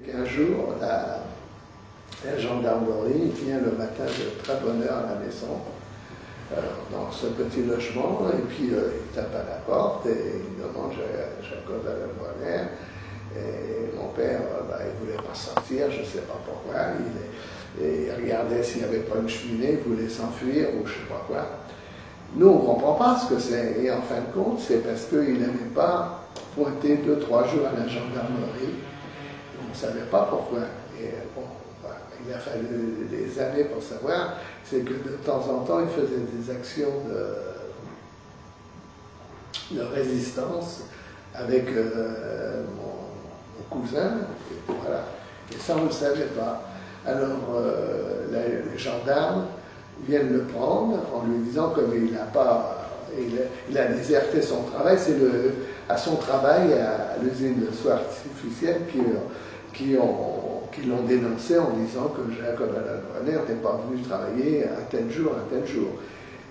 qu'un jour, la gendarmerie vient le matin de très bonne heure à la maison, dans ce petit logement, et puis il tape à la porte et il demande Jacob Adelbronner. Et mon père, il ne voulait pas sortir, je ne sais pas pourquoi. Il regardait s'il n'y avait pas une cheminée, il voulait s'enfuir ou je ne sais pas quoi. Nous, on ne comprend pas ce que c'est. Et en fin de compte, c'est parce qu'il n'aimait pas pointer 2-3 jours à la gendarmerie. On ne savait pas pourquoi. Et bon, il a fallu des années pour savoir. C'est que de temps en temps, il faisait des actions de résistance avec mon cousin. Et voilà. Et ça, on ne le savait pas. Alors, les gendarmes viennent le prendre en lui disant, comme il a déserté son travail, c'est à son travail à l'usine de soie artificielle qui l'ont dénoncé en disant que Jacob Adelbronner n'était pas venu travailler à tel jour.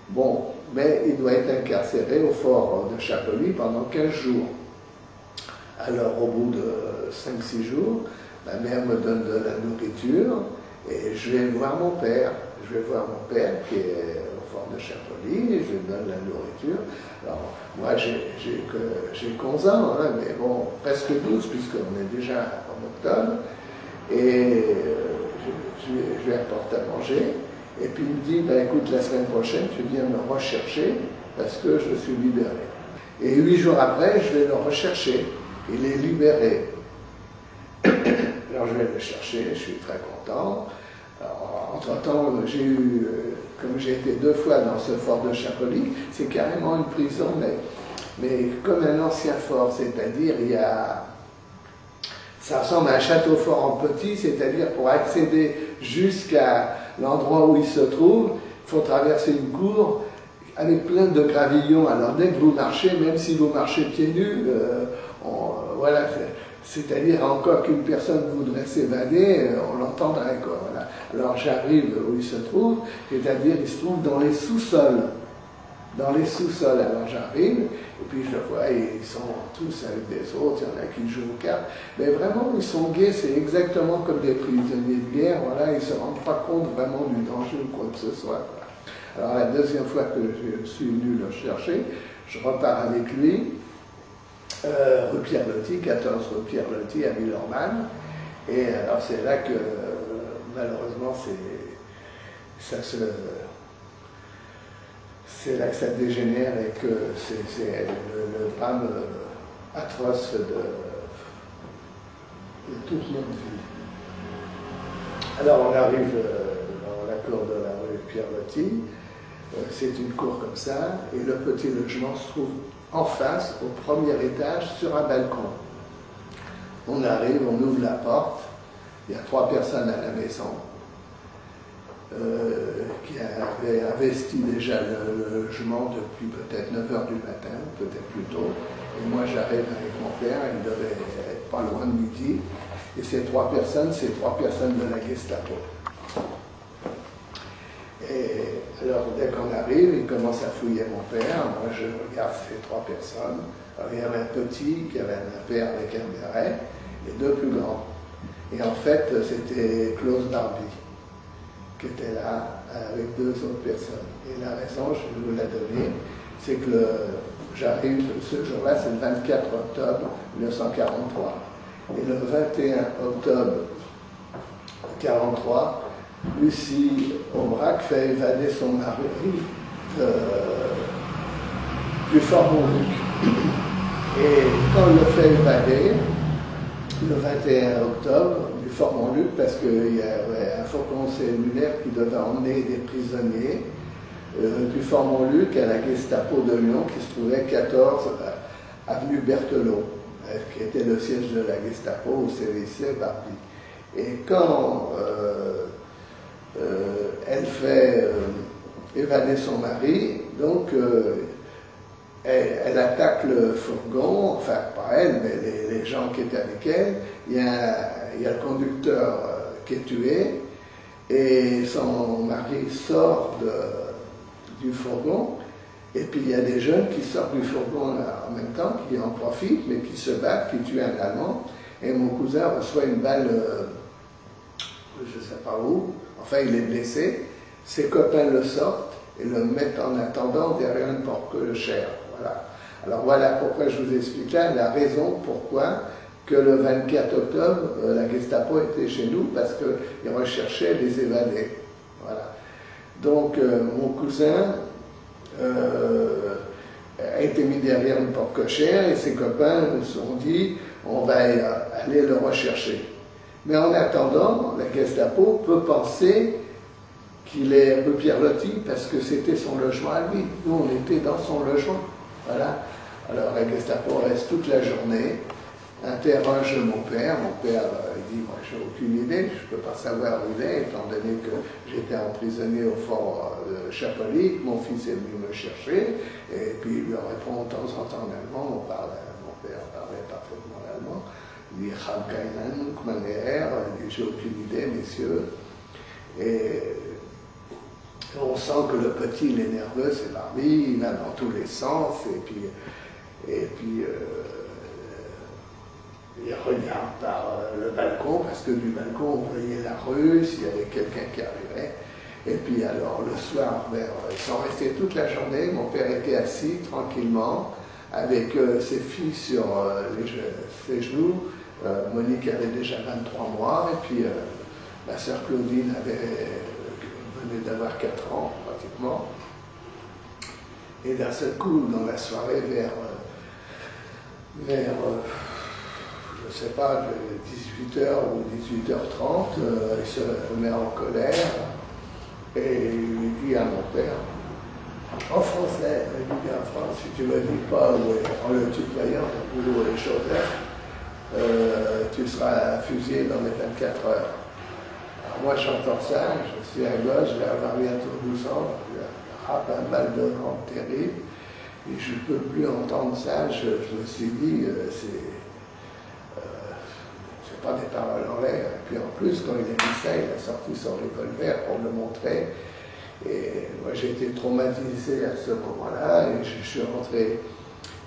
Bon, mais il doit être incarcéré au fort de Chapolies pendant 15 jours. Alors, au bout de 5-6 jours, ma mère me donne de la nourriture et je vais voir mon père. Qui est au fort de Chapolies et je lui donne la nourriture. Alors, moi, j'ai 11 ans, hein, mais bon, presque 12, puisqu'on est déjà en octobre. Et je lui apporte à manger. Et puis il me dit, écoute, la semaine prochaine, tu viens me rechercher parce que je suis libéré. Et 8 jours après, je vais le rechercher. Il est libéré. Alors je vais le chercher, je suis très content. Alors, entre-temps, comme j'ai été 2 fois dans ce fort de Chapolies, c'est carrément une prison, mais comme un ancien fort, c'est-à-dire ça ressemble à un château fort en petit, c'est-à-dire pour accéder jusqu'à l'endroit où il se trouve, il faut traverser une cour avec plein de gravillons. Alors dès que vous marchez, même si vous marchez pieds nus, voilà, c'est-à-dire encore qu'une personne voudrait s'évader, on l'entendrait, quoi. Voilà. Alors j'arrive où il se trouve, c'est-à-dire il se trouve dans les sous-sols. Alors j'arrive, et puis je vois, ils sont tous avec des autres, il y en a qui jouent aux cartes, mais vraiment ils sont gays, c'est exactement comme des prisonniers de guerre, voilà, ils ne se rendent pas compte vraiment du danger ou quoi que ce soit, quoi. Alors la deuxième fois que je suis venu le chercher, je repars avec lui, rue Pierre-Loti, 14 rue Pierre-Loti à Villeurbanne, et alors c'est là que malheureusement c'est là que ça dégénère et que c'est le drame atroce de toute notre vie. Alors on arrive dans la cour de la rue Pierre-Loti, c'est une cour comme ça, et le petit logement se trouve en face, au premier étage, sur un balcon. On arrive, on ouvre la porte, il y a 3 personnes à la maison, qui avaient investi déjà le logement depuis peut-être 9h du matin, peut-être plus tôt. Et moi j'arrive avec mon père, il devait être pas loin de midi. Et ces 3 personnes, c'est 3 personnes de la Gestapo. Et alors dès qu'on arrive, il commence à fouiller mon père. Moi je regarde ces 3 personnes. Alors, il y avait un petit qui avait un père avec un béret et 2 plus grands. Et en fait, c'était Klaus Barbie qui était là avec 2 autres personnes. Et la raison, je vais vous la donner, c'est que j'arrive ce jour-là, c'est le 24 octobre 1943. Et le 21 octobre 1943, Lucie Aubrac fait évader son mari du Fort Montluc. Et quand on le fait évader, le 21 octobre, du Fort Montluc, parce qu'il y avait un faucon cellulaire qui devait emmener des prisonniers du Fort Montluc à la Gestapo de Lyon, qui se trouvait 14 avenue Berthelot, qui était le siège de la Gestapo au CVC Barbie. Et quand elle fait évader son mari, donc elle attaque le fourgon, enfin pas elle, mais les gens qui étaient avec elle. Il y a le conducteur qui est tué et son mari sort du fourgon. Et puis il y a des jeunes qui sortent du fourgon en même temps, qui en profitent, mais qui se battent, qui tuent un Allemand. Et mon cousin reçoit une balle, je ne sais pas où, enfin il est blessé, ses copains le sortent et le mettent en attendant derrière une porte cochère. Voilà. Alors voilà pourquoi je vous explique là la raison pourquoi que le 24 octobre, la Gestapo était chez nous, parce qu'ils recherchaient les évadés. Voilà. Donc mon cousin a été mis derrière une porte cochère et ses copains nous sont dit on va aller le rechercher. Mais en attendant, la Gestapo peut penser qu'il est rue Pierre-Loti parce que c'était son logement à lui. Nous, on était dans son logement. Voilà. Alors la Gestapo reste toute la journée, interroge mon père. Mon père dit moi j'ai aucune idée, je ne peux pas savoir où il est, étant donné que j'étais emprisonné au fort de Chapolique, mon fils est venu me chercher, et puis il lui répond de temps en temps en allemand. Mon père parlait parfaitement l'allemand. Il dit j'ai aucune idée, messieurs. Et on sent que le petit il est nerveux, c'est Barbie, il va dans tous les sens, et puis il regarde par le balcon, parce que du balcon on voyait la rue, s'il y avait quelqu'un qui arrivait. Et puis alors le soir, ils sont restés toute la journée, mon père était assis tranquillement, avec ses filles sur ses genoux. Monique avait déjà 23 mois, et puis ma sœur Claudine venait d'avoir 4 ans pratiquement. Et d'un seul coup, dans la soirée, vers je ne sais pas, 18h ou 18h30, il se met en colère et il dit à mon père, en français, il dit en France, si tu ne me dis pas en le tutoyant, au boulot et chaudrette, tu seras fusillé dans les 24 heures. Alors moi j'entends ça, je suis un gosse, je vais avoir bientôt 12 ans, je rappe un mal de ventre terrible, et je ne peux plus entendre ça. Je me suis dit, c'est pas des paroles en l'air. Et puis en plus, quand il a dit ça, il a sorti son revolver pour me le montrer. Et moi j'ai été traumatisé à ce moment-là, et je suis rentré.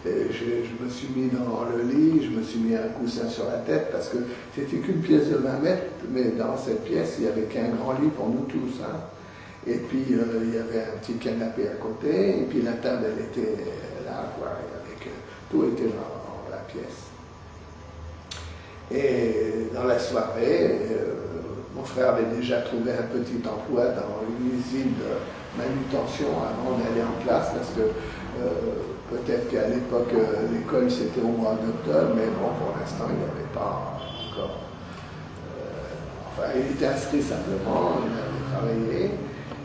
Je me suis mis dans le lit, je me suis mis un coussin sur la tête parce que c'était qu'une pièce de 20 mètres, mais dans cette pièce, il n'y avait qu'un grand lit pour nous tous. Hein. Et puis il y avait un petit canapé à côté, et puis la table, elle était là, quoi, tout était dans la pièce. Et dans la soirée, mon frère avait déjà trouvé un petit emploi dans une usine de manutention avant d'aller en classe, parce que peut-être qu'à l'époque, l'école c'était au mois d'octobre, mais bon, pour l'instant, il n'y avait pas encore. Enfin, il était inscrit simplement, il avait travaillé,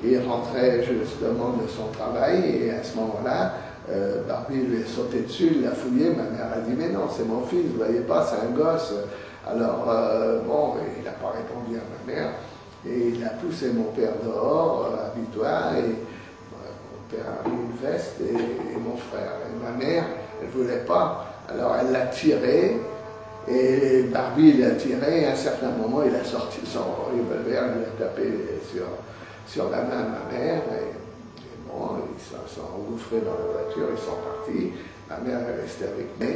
et il rentrait justement de son travail, et à ce moment-là, Barbie lui est sauté dessus, il l'a fouillé, ma mère a dit « Mais non, c'est mon fils, vous ne voyez pas, c'est un gosse ». Alors, bon, il n'a pas répondu à ma mère, et il a poussé mon père dehors, habille-toi, et mon père a mis une veste, et mon frère. Et ma mère, elle ne voulait pas, alors elle l'a tiré, et Barbie l'a tiré, et à un certain moment, il a sorti son revolver, il a tapé sur la main de ma mère, et bon, ils se sont engouffrés dans la voiture, ils sont partis, ma mère est restée avec moi.